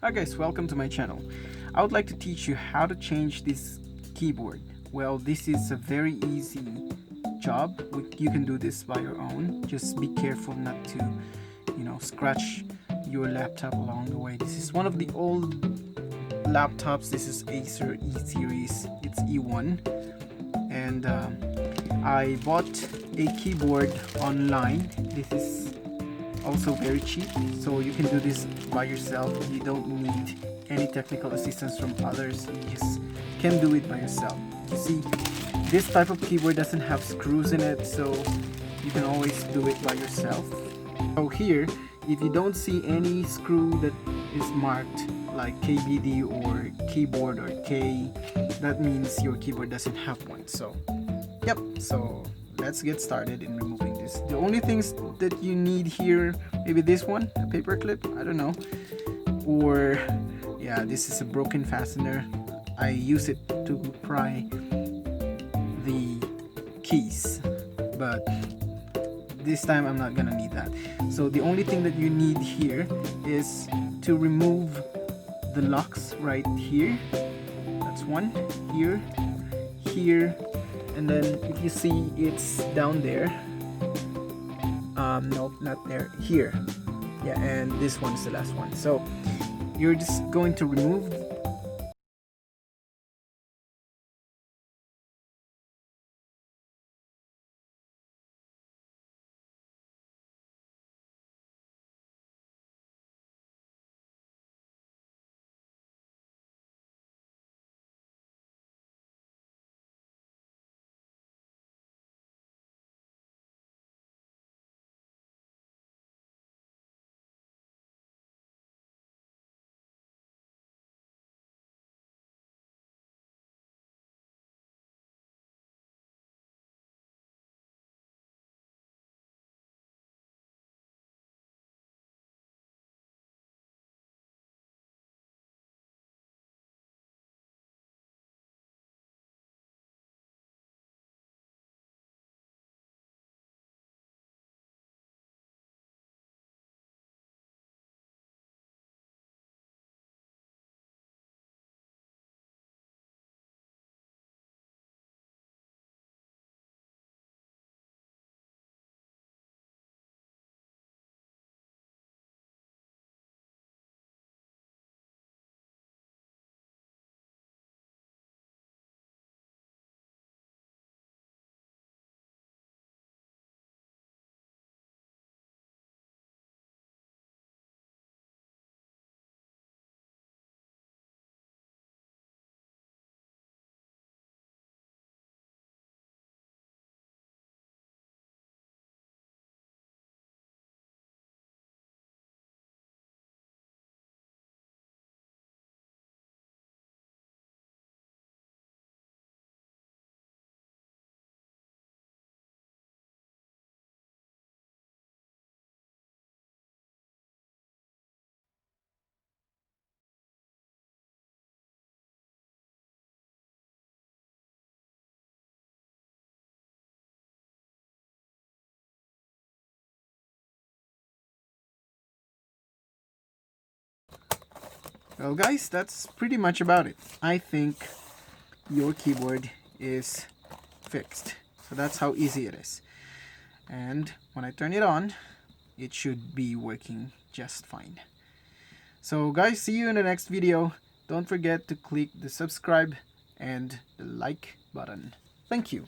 Hi guys, welcome to my channel. I would like to teach you how to change this keyboard. Well, this is a very easy job. You can do this by your own. Just be careful not to, scratch your laptop along the way. This is one of the old laptops. This is Acer E series. It's E1, and I bought a keyboard online. This is also very cheap, so you can do this by yourself. You don't need any technical assistance from others. You just can do it by yourself. You see, this type of keyboard doesn't have screws in it, so you can always do it by yourself. So here, if you don't see any screw that is marked like KBD or keyboard or K, that means your keyboard doesn't have one. So let's get started in removing this. The only things that you need here, maybe this one, a paper clip, I don't know, or yeah, this is a broken fastener. I use it to pry the keys, but this time I'm not gonna need that. So the only thing that you need here is to remove the locks right here. That's one, here, and then if you see, it's down there. Nope, not there, here. Yeah, and this one's the last one. So you're just going to remove Well guys, that's pretty much about it. I think your keyboard is fixed. So that's how easy it is. And when I turn it on, it should be working just fine. So guys, see you in the next video. Don't forget to click the subscribe and the like button. Thank you.